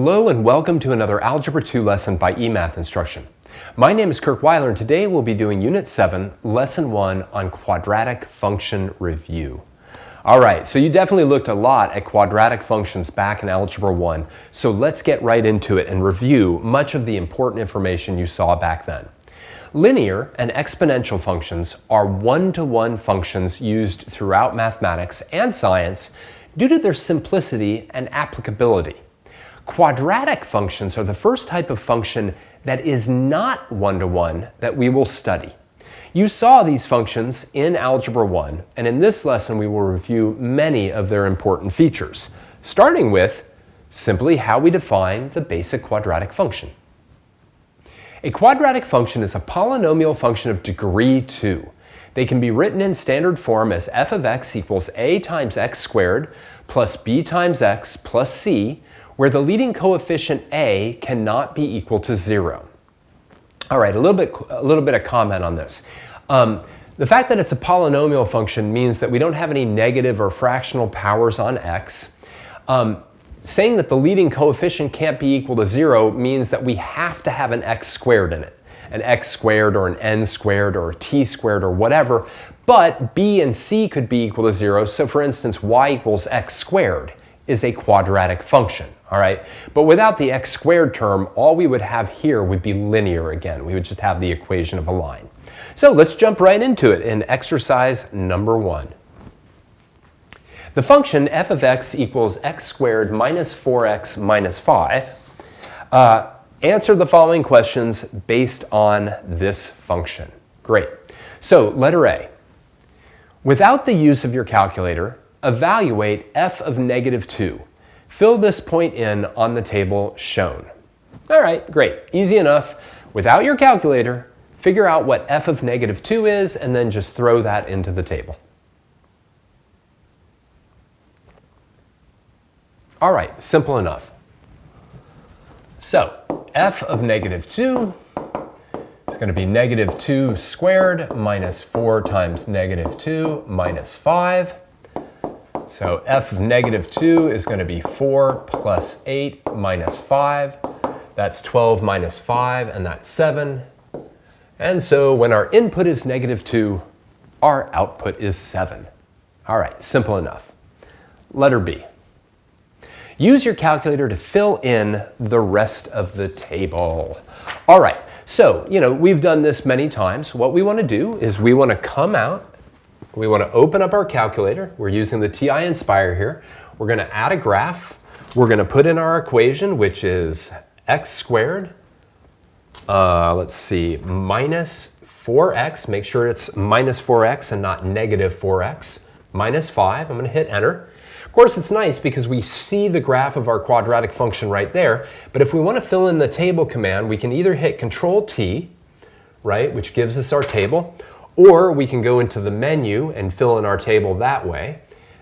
Hello and welcome to another Algebra 2 lesson by eMath Instruction. My name is Kirk Weiler and today we'll be doing Unit 7, Lesson 1 on quadratic function review. Alright, so you definitely looked a lot at quadratic functions back in Algebra 1, so let's get right into it and review much of the important information you saw back then. Linear and exponential functions are one-to-one functions used throughout mathematics and science due to their simplicity and applicability. Quadratic functions are the first type of function that is not one-to-one that we will study. You saw these functions in Algebra 1, and in this lesson we will review many of their important features, starting with simply how we define the basic quadratic function. A quadratic function is a polynomial function of degree 2. They can be written in standard form as f of x equals a times x squared plus b times x plus c, where the leading coefficient a cannot be equal to 0. All right, a little bit of comment on this. The fact that it's a polynomial function means that we don't have any negative or fractional powers on x. Saying that the leading coefficient can't be equal to 0 means that we have to have an x squared in it. An x squared or an n squared or a t squared or whatever, but b and c could be equal to 0. So for instance, y equals x squared is a quadratic function, all right? But without the x squared term, all we would have here would be linear again. We would just have the equation of a line. So let's jump right into it in exercise number 1. The function f of x equals x squared minus 4x minus 5. Answer the following questions based on this function. Great. So letter A. Without the use of your calculator, evaluate f of negative 2. Fill this point in on the table shown. All right, great. Easy enough. Without your calculator, figure out what f of negative 2 is and then just throw that into the table. All right, simple enough. So f of negative 2 is going to be negative 2 squared minus 4 times negative 2 minus 5. So f of negative 2 is going to be 4 plus 8 minus 5. That's 12 minus 5, and that's 7. And so when our input is negative 2, our output is 7. All right, simple enough. Letter B. Use your calculator to fill in the rest of the table. All right, so, we've done this many times. What we want to do is we want to come out, we want to open up our calculator. We're using the TI Nspire here. We're going to add a graph. We're going to put in our equation, which is x squared, let's see, minus 4x. Make sure it's minus 4x and not negative 4x, minus 5. I'm going to hit enter. Of course, it's nice because we see the graph of our quadratic function right there, but if we want to fill in the table command, we can either hit Control-T, right, which gives us our table, or we can go into the menu and fill in our table that way.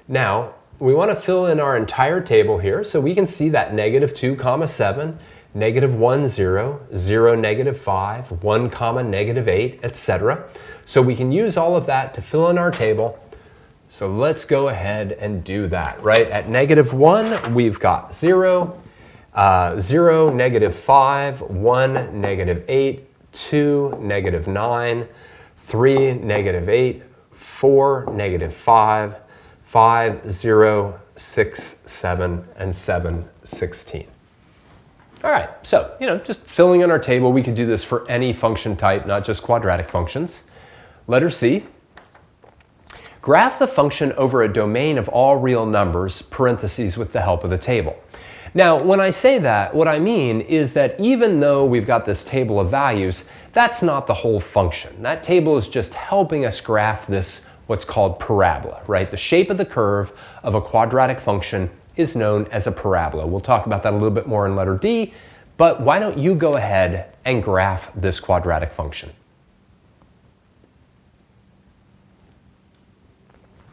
Now, we want to fill in our entire table here, so we can see that negative 2 comma 7, negative 1, 0, 0, negative 5, 1 comma negative 8, etc. So we can use all of that to fill in our table. So let's go ahead and do that, right? At negative 1, we've got 0, 0, negative 5, 1, negative 8, 2, negative 9, 3, negative 8, 4, negative 5, 5, 0, 6, 7, and 7, 16. All right, so, just filling in our table. We can do this for any function type, not just quadratic functions. Letter C. Graph the function over a domain of all real numbers, parentheses, with the help of the table. Now, when I say that, what I mean is that even though we've got this table of values, that's not the whole function. That table is just helping us graph this, what's called parabola, right? The shape of the curve of a quadratic function is known as a parabola. We'll talk about that a little bit more in letter D, but why don't you go ahead and graph this quadratic function?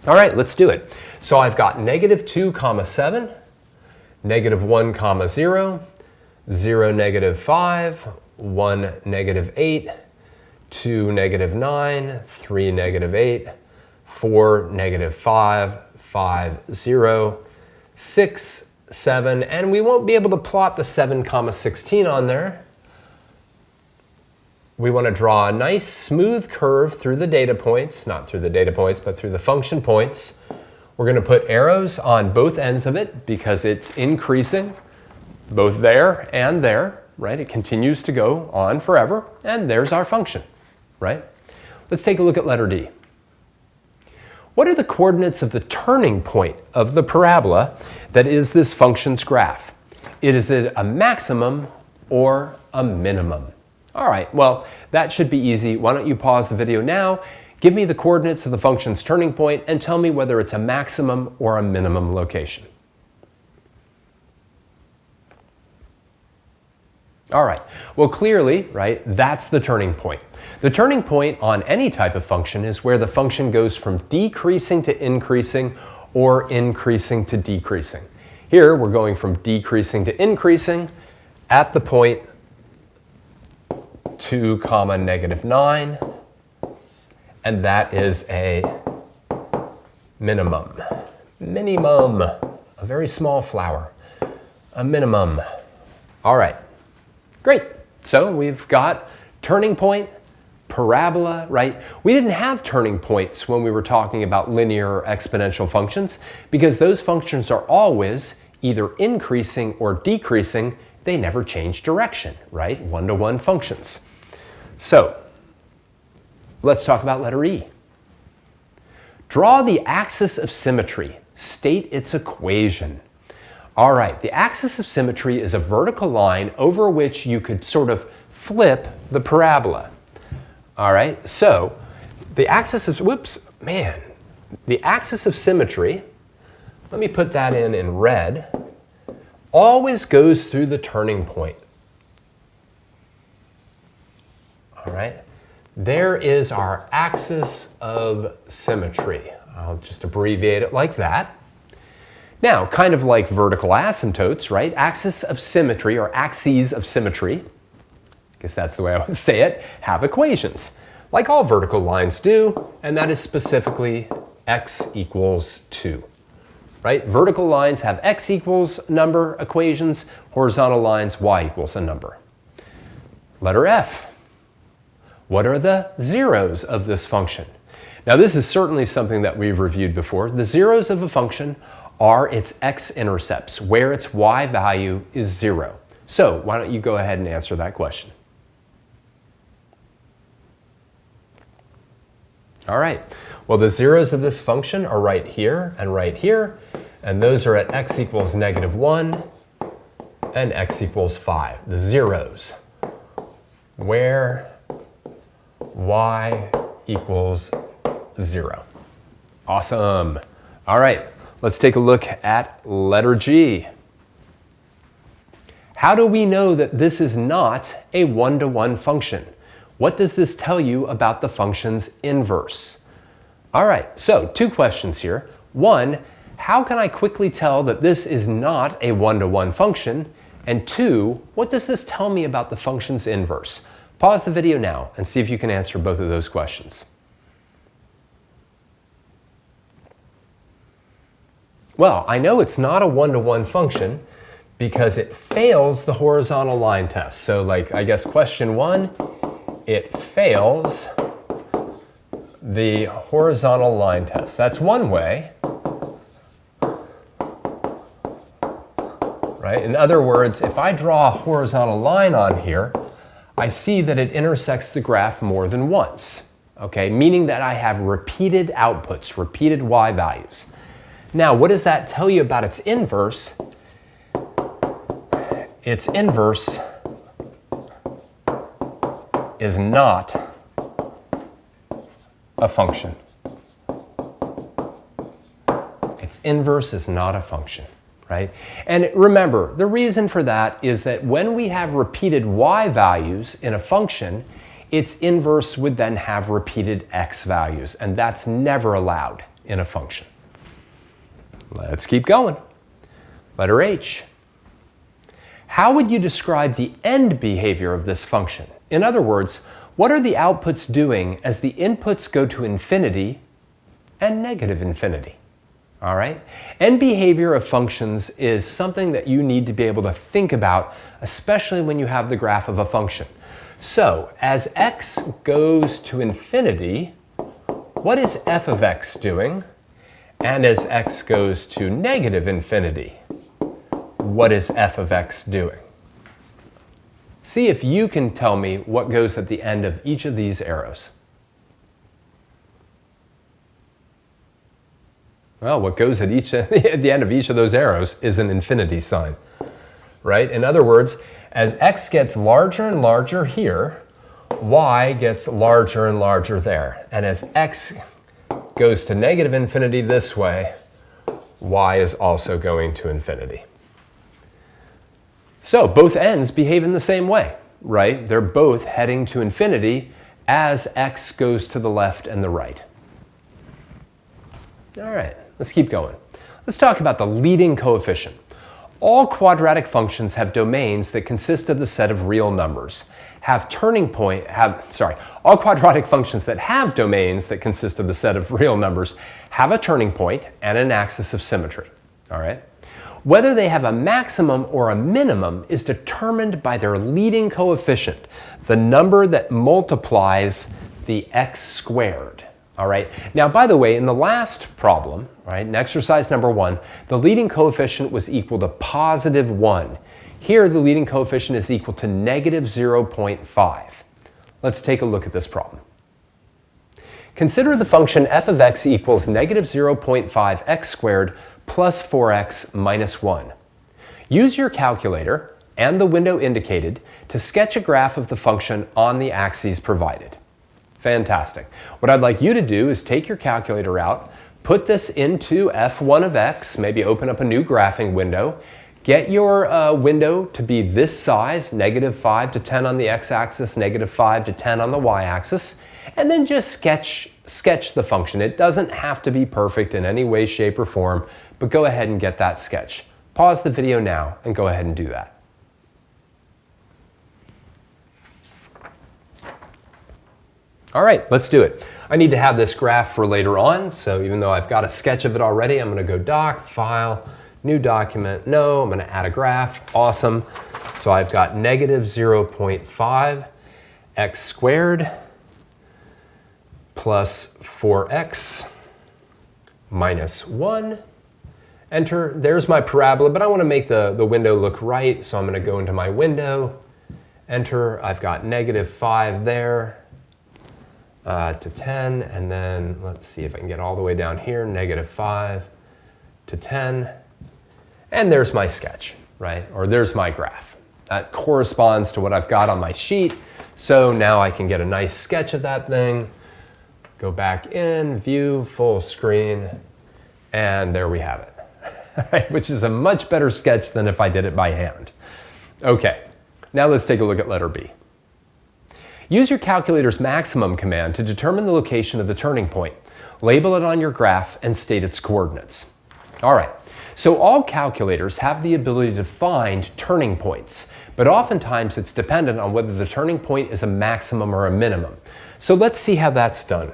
All right, let's do it. So I've got negative 2 comma 7, negative 1 comma 0, 0 negative 5, 1 negative 8, 2 negative 9, 3 negative 8, 4 negative 5, 5, 0, 6, 7, and we won't be able to plot the 7, 16 on there. We want to draw a nice smooth curve through the data points, not through the data points, but through the function points. We're going to put arrows on both ends of it because it's increasing both there and there, right? It continues to go on forever, and there's our function, right? Let's take a look at letter D. What are the coordinates of the turning point of the parabola that is this function's graph? Is it a maximum or a minimum? All right, well, that should be easy. Why don't you pause the video now, give me the coordinates of the function's turning point, and tell me whether it's a maximum or a minimum location. All right, well, clearly, right, that's the turning point. The turning point on any type of function is where the function goes from decreasing to increasing or increasing to decreasing. Here, we're going from decreasing to increasing at the point 2, -9, and that is a minimum. Minimum, a very small flower, a minimum. All right, great. So we've got turning point, parabola, right? We didn't have turning points when we were talking about linear or exponential functions because those functions are always either increasing or decreasing. They never change direction, right? One-to-one functions. So let's talk about letter E. Draw the axis of symmetry. State its equation. All right, the axis of symmetry is a vertical line over which you could sort of flip the parabola. All right, so the axis of, the axis of symmetry, let me put that in red, always goes through the turning point. All right, there is our axis of symmetry. I'll just abbreviate it like that. Now, kind of like vertical asymptotes, right? Axis of symmetry, or axes of symmetry, I guess that's the way I would say it, have equations, like all vertical lines do, and that is specifically x equals 2. Right? Vertical lines have x equals number equations, horizontal lines y equals a number. Letter F. What are the zeros of this function? Now this is certainly something that we've reviewed before. The zeros of a function are its x-intercepts, where its y value is 0. So why don't you go ahead and answer that question? All right, well, the zeros of this function are right here, and those are at x equals -1 and x equals 5, the zeros, where y equals 0. Awesome. All right, let's take a look at letter G. How do we know that this is not a one-to-one function? What does this tell you about the function's inverse? All right, so 2 questions here. 1, how can I quickly tell that this is not a one-to-one function? And 2, what does this tell me about the function's inverse? Pause the video now and see if you can answer both of those questions. Well, I know it's not a one-to-one function because it fails the horizontal line test. So like, I guess question 1, it fails the horizontal line test. That's one way. Right? In other words, if I draw a horizontal line on here, I see that it intersects the graph more than once, okay? Meaning that I have repeated outputs, repeated y values. Now, what does that tell you about its inverse? Its inverse is not a function. Its inverse is not a function, right? And remember, the reason for that is that when we have repeated y values in a function, its inverse would then have repeated x values, and that's never allowed in a function. Let's keep going. Letter H. How would you describe the end behavior of this function? In other words, what are the outputs doing as the inputs go to infinity and negative infinity? All right? End behavior of functions is something that you need to be able to think about, especially when you have the graph of a function. So, as x goes to infinity, what is f of x doing? And as x goes to negative infinity, what is f of x doing? See if you can tell me what goes at the end of each of these arrows. Well, what goes at the end of each of those arrows is an infinity sign, right? In other words, as x gets larger and larger here, y gets larger and larger there. And as x goes to negative infinity this way, y is also going to infinity. So both ends behave in the same way, right? They're both heading to infinity as x goes to the left and the right. All right, let's keep going. Let's talk about the leading coefficient. All quadratic functions have domains that consist of the set of real numbers. All quadratic functions that have domains that consist of the set of real numbers have a turning point and an axis of symmetry. All right? Whether they have a maximum or a minimum is determined by their leading coefficient, the number that multiplies the x squared. All right. Now, by the way, in the last problem, right, in exercise number 1, the leading coefficient was equal to positive 1. Here, the leading coefficient is equal to negative 0.5. Let's take a look at this problem. Consider the function f of x equals negative 0.5 x squared plus 4x minus 1. Use your calculator and the window indicated to sketch a graph of the function on the axes provided. Fantastic. What I'd like you to do is take your calculator out, put this into f1 of x, maybe open up a new graphing window, get your window to be this size, negative 5 to 10 on the x-axis, negative 5 to 10 on the y-axis, and then just sketch the function. It doesn't have to be perfect in any way, shape, or form, but go ahead and get that sketch. Pause the video now and go ahead and do that. All right, let's do it. I need to have this graph for later on, so even though I've got a sketch of it already, I'm going to go Doc, File, New Document. No, I'm going to add a graph. Awesome. So I've got negative 0.5 x squared plus 4x minus 1. Enter. There's my parabola, but I want to make the window look right, so I'm going to go into my window. Enter. I've got negative 5 there. To 10, and then let's see if I can get all the way down here, negative 5 to 10. And there's my sketch, right? Or there's my graph. That corresponds to what I've got on my sheet. So now I can get a nice sketch of that thing, go back in, view, full screen, and there we have it, which is a much better sketch than if I did it by hand. Okay, now let's take a look at letter B. Use your calculator's maximum command to determine the location of the turning point. Label it on your graph and state its coordinates. All right, so all calculators have the ability to find turning points, but oftentimes it's dependent on whether the turning point is a maximum or a minimum. So let's see how that's done.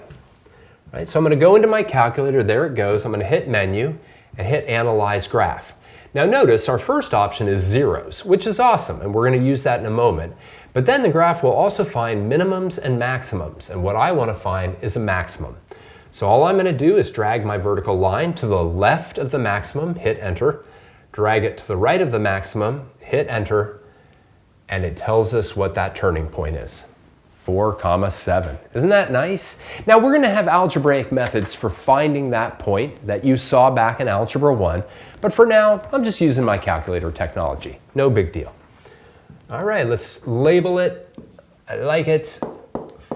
Right, so I'm going to go into my calculator, there it goes. I'm going to hit Menu and hit Analyze Graph. Now notice our first option is zeros, which is awesome, and we're going to use that in a moment. But then the graph will also find minimums and maximums, and what I want to find is a maximum. So all I'm going to do is drag my vertical line to the left of the maximum, hit Enter, drag it to the right of the maximum, hit Enter, and it tells us what that turning point is. 4, 7. Isn't that nice? Now we're going to have algebraic methods for finding that point that you saw back in Algebra 1, but for now I'm just using my calculator technology. No big deal. All right, let's label it. I like it.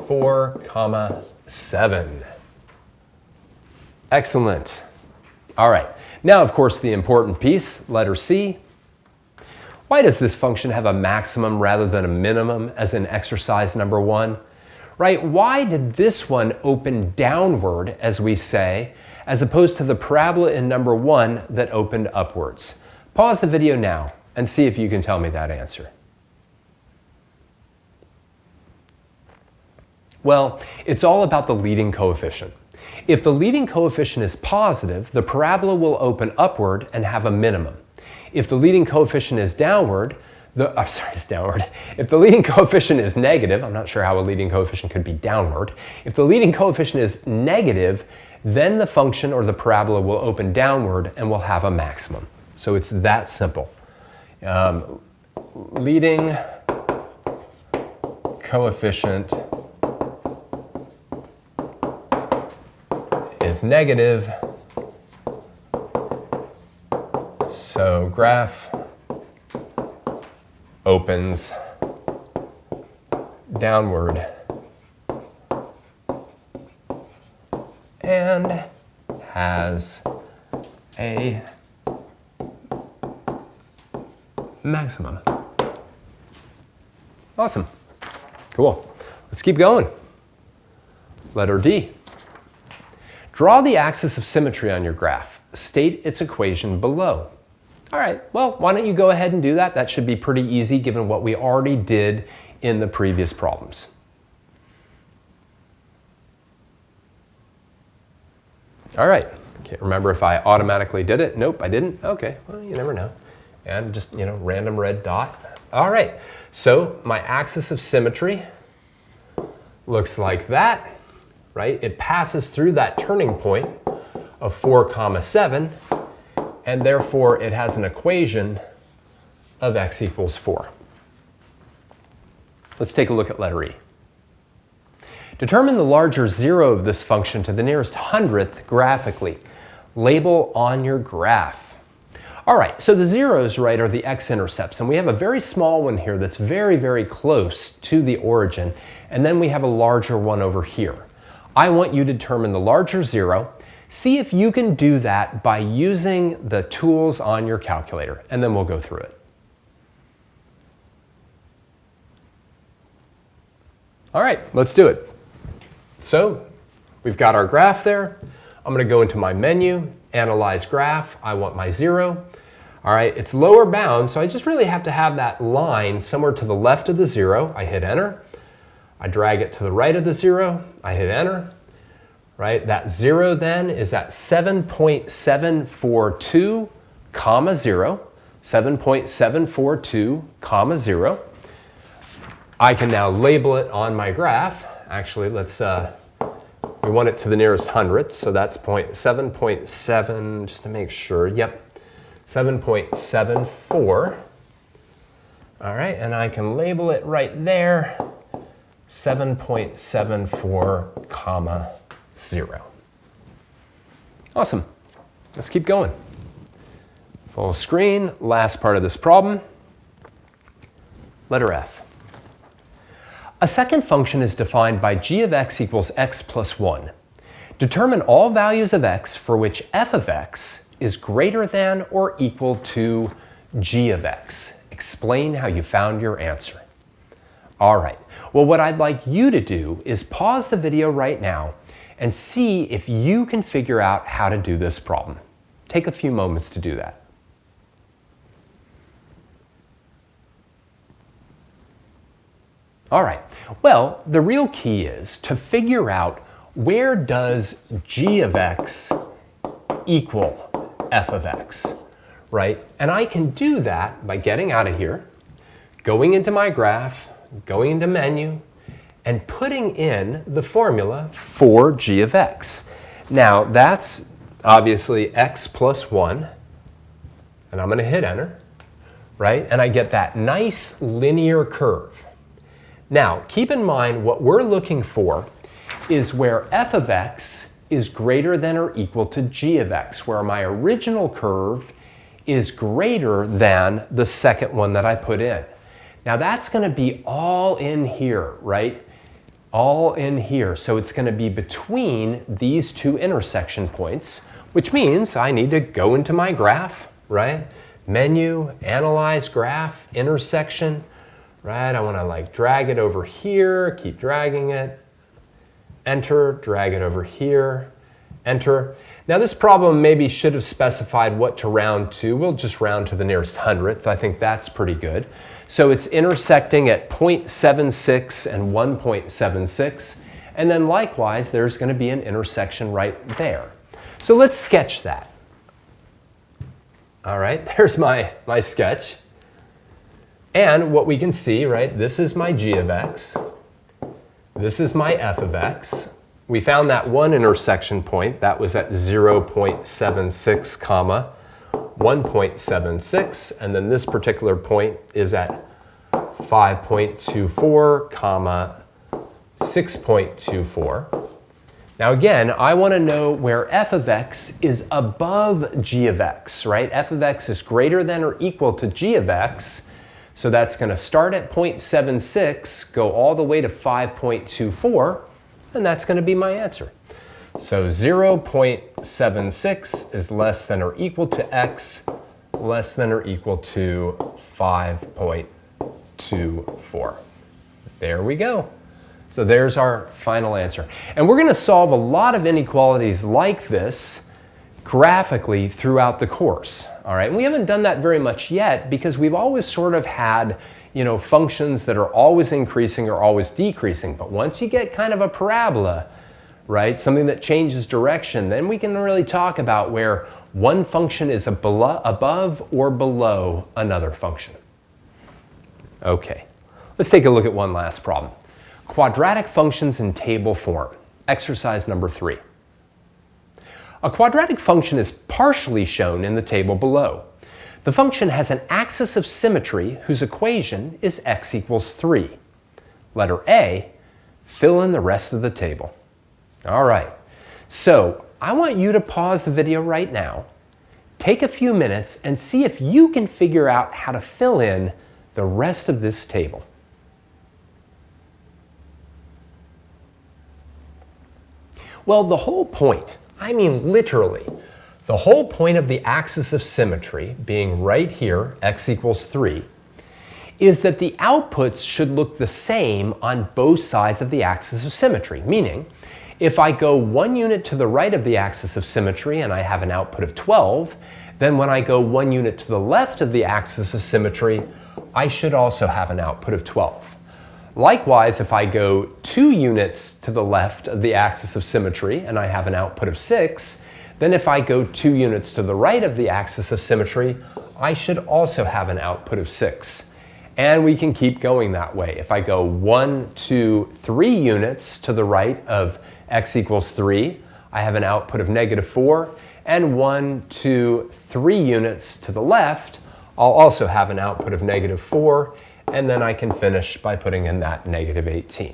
4, 7. Excellent. All right, now of course the important piece, letter C. Why does this function have a maximum rather than a minimum as in exercise number 1? Right, why did this one open downward, as we say, as opposed to the parabola in number 1 that opened upwards? Pause the video now and see if you can tell me that answer. Well, it's all about the leading coefficient. If the leading coefficient is positive, the parabola will open upward and have a minimum. If the leading coefficient is downward, If the leading coefficient is negative, I'm not sure how a leading coefficient could be downward. If the leading coefficient is negative, then the function or the parabola will open downward and will have a maximum. So it's that simple. Leading coefficient is negative, so graph opens downward and has a maximum. Awesome. Cool. Let's keep going. Letter D. Draw the axis of symmetry on your graph. State its equation below. All right, well, why don't you go ahead and do that? That should be pretty easy given what we already did in the previous problems. All right, can't remember if I automatically did it. Nope, I didn't. Okay, well, you never know. And just, random red dot. All right, so my axis of symmetry looks like that, right? It passes through that turning point of 4, 7, and therefore it has an equation of x equals 4. Let's take a look at letter E. Determine the larger 0 of this function to the nearest hundredth graphically. Label on your graph. All right, so the zeros, right, are the x-intercepts, and we have a very small one here that's very, very close to the origin, and then we have a larger one over here. I want you to determine the larger 0. See if you can do that by using the tools on your calculator, and then we'll go through it. All right, let's do it. So we've got our graph there. I'm going to go into my menu, Analyze Graph. I want my 0. All right, it's lower bound, so I just really have to have that line somewhere to the left of the 0. I hit Enter. I drag it to the right of the 0. I hit Enter. Right, that 0 then is at 7.742, 0. 7.742, 0. I can now label it on my graph. Actually, let's, we want it to the nearest hundredth, so that's 7.7, just to make sure, yep, 7.74. All right, and I can label it right there, 7.74, 0. Awesome. Let's keep going. Full screen, last part of this problem. Letter F. A second function is defined by g of x equals x plus 1. Determine all values of x for which f of x is greater than or equal to g of x. Explain how you found your answer. All right. Well, what I'd like you to do is pause the video right now and see if you can figure out how to do this problem. Take a few moments to do that. All right, well, the real key is to figure out where does g of x equal f of x, right? And I can do that by getting out of here, going into my graph, going into menu, and putting in the formula for g of x. Now, that's obviously x plus 1, and I'm going to hit Enter, right? And I get that nice linear curve. Now, keep in mind what we're looking for is where f of x is greater than or equal to g of x, where my original curve is greater than the second one that I put in. Now, that's going to be all in here, right? All in here. So it's going to be between these two intersection points, which means I need to go into my graph, right? Menu, Analyze Graph, Intersection, right? I want to drag it over here, keep dragging it, Enter, drag it over here, Enter. Now this problem maybe should have specified what to round to. We'll just round to the nearest hundredth. I think that's pretty good. So it's intersecting at 0.76 and 1.76, And then likewise, there's going to be an intersection right there. So let's sketch that. All right, there's my sketch. And what we can see, right, this is my g of x. This is my f of x. We found that one intersection point. That was at 0.76, comma 1.76. And then this particular point is at 5.24, comma 6.24. Now again, I want to know where f of x is above g of x, right? F of x is greater than or equal to g of x. So that's going to start at 0.76, go all the way to 5.24, and that's going to be my answer. So 0.76 is less than or equal to x, less than or equal to 5.24. There we go. So there's our final answer. And we're going to solve a lot of inequalities like this graphically throughout the course. All right, and we haven't done that very much yet because we've always sort of had, functions that are always increasing or always decreasing. But once you get kind of a parabola, right, something that changes direction, then we can really talk about where one function is above or below another function. Okay, let's take a look at one last problem. Quadratic functions in table form. Exercise number 3. A quadratic function is partially shown in the table below. The function has an axis of symmetry whose equation is x equals 3. Letter A, fill in the rest of the table. All right, so I want you to pause the video right now, take a few minutes, and see if you can figure out how to fill in the rest of this table. Well, the whole point, I mean literally, the whole point of the axis of symmetry, being right here, x equals 3, is that the outputs should look the same on both sides of the axis of symmetry. Meaning, if I go 1 unit to the right of the axis of symmetry and I have an output of 12, then when I go 1 unit to the left of the axis of symmetry, I should also have an output of 12. Likewise, if I go 2 units to the left of the axis of symmetry and I have an output of 6, then if I go 2 units to the right of the axis of symmetry, I should also have an output of 6. And we can keep going that way. If I go 1, 2, 3 units to the right of x equals 3, I have an output of -4. And 1, 2, 3 units to the left, I'll also have an output of -4. And then I can finish by putting in that -18.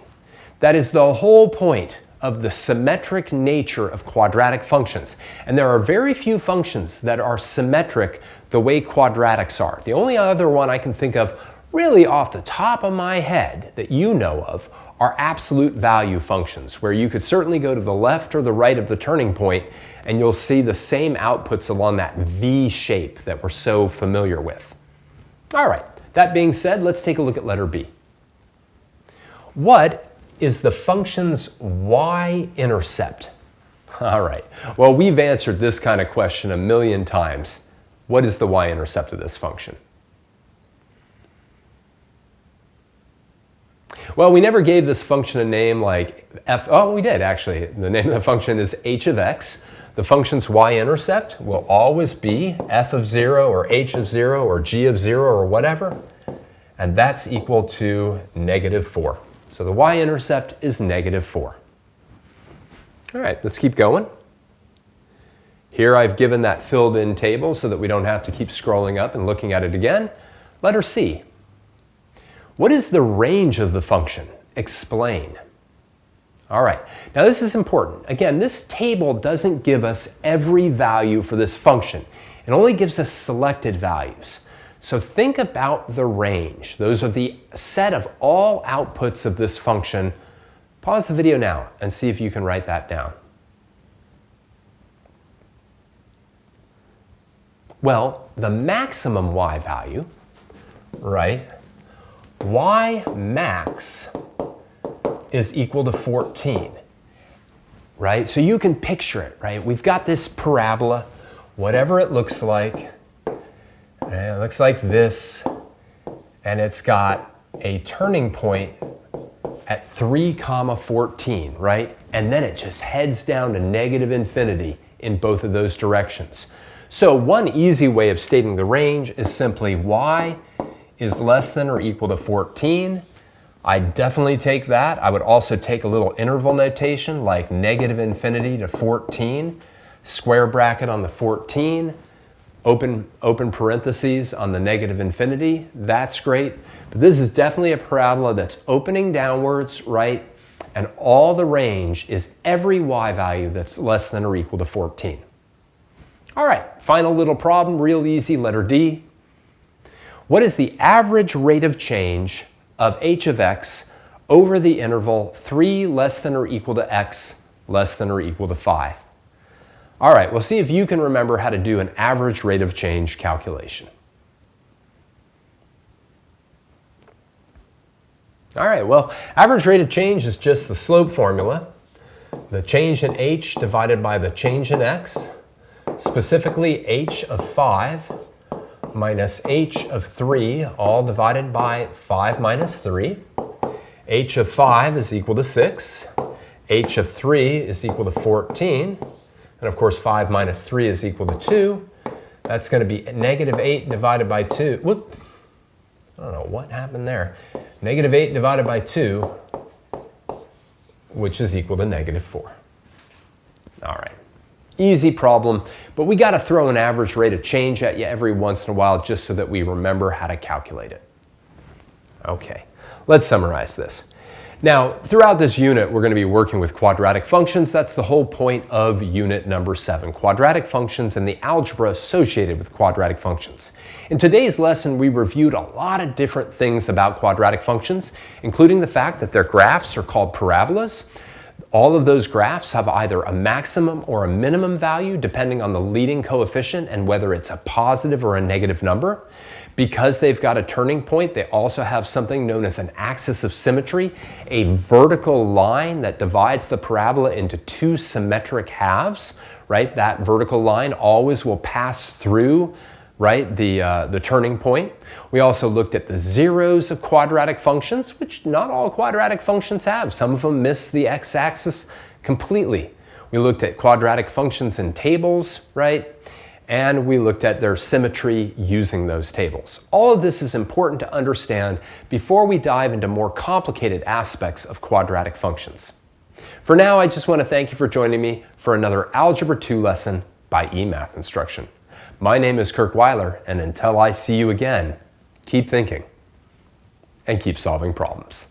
That is the whole point of the symmetric nature of quadratic functions. And there are very few functions that are symmetric the way quadratics are. The only other one I can think of really off the top of my head that you know of are absolute value functions, where you could certainly go to the left or the right of the turning point and you'll see the same outputs along that V shape that we're so familiar with. All right, that being said, let's take a look at letter B. What is the function's y-intercept? All right, well, we've answered this kind of question a million times. What is the y-intercept of this function? Well, we never gave this function a name like f. Oh, we did actually. The name of the function is h of x. The function's y-intercept will always be f of 0 or h of 0 or g of 0 or whatever. And that's equal to -4. So the y-intercept is -4. All right, let's keep going. Here I've given that filled in table so that we don't have to keep scrolling up and looking at it again. Letter C. What is the range of the function? Explain. All right, now this is important. Again, this table doesn't give us every value for this function. It only gives us selected values. So think about the range. Those are the set of all outputs of this function. Pause the video now and see if you can write that down. Well, the maximum y value, right? Y max is equal to 14, right? So you can picture it, right? We've got this parabola, whatever it looks like. It looks like this, and it's got a turning point at 3, 14, right? And then it just heads down to negative infinity in both of those directions. So one easy way of stating the range is simply y is less than or equal to 14. I definitely take that. I would also take a little interval notation like negative infinity to 14, square bracket on the 14, open parentheses on the negative infinity. That's great. But this is definitely a parabola that's opening downwards, right? And all the range is every y value that's less than or equal to 14. All right, final little problem, real easy, letter D. What is the average rate of change of h of x over the interval 3 less than or equal to x less than or equal to 5? All right, we'll see if you can remember how to do an average rate of change calculation. All right, well, average rate of change is just the slope formula. The change in h divided by the change in x, specifically h of 5 minus h of 3, all divided by 5 minus 3. H of 5 is equal to 6. H of 3 is equal to 14. And of course, 5 minus 3 is equal to 2. That's going to be negative 8 divided by 2. Whoop. I don't know what happened there. Negative 8 divided by 2, which is equal to negative 4. All right. Easy problem, but we got to throw an average rate of change at you every once in a while just so that we remember how to calculate it. Okay, let's summarize this. Now, throughout this unit, we're going to be working with quadratic functions. That's the whole point of unit number 7, quadratic functions and the algebra associated with quadratic functions. In today's lesson, we reviewed a lot of different things about quadratic functions, including the fact that their graphs are called parabolas. All of those graphs have either a maximum or a minimum value depending on the leading coefficient and whether it's a positive or a negative number. Because they've got a turning point, they also have something known as an axis of symmetry, a vertical line that divides the parabola into two symmetric halves, right? That vertical line always will pass through, right, the turning point. We also looked at the zeros of quadratic functions, which not all quadratic functions have. Some of them miss the x-axis completely. We looked at quadratic functions in tables, right? And we looked at their symmetry using those tables. All of this is important to understand before we dive into more complicated aspects of quadratic functions. For now, I just want to thank you for joining me for another Algebra 2 lesson by eMath Instruction. My name is Kirk Weiler, and until I see you again, keep thinking and keep solving problems.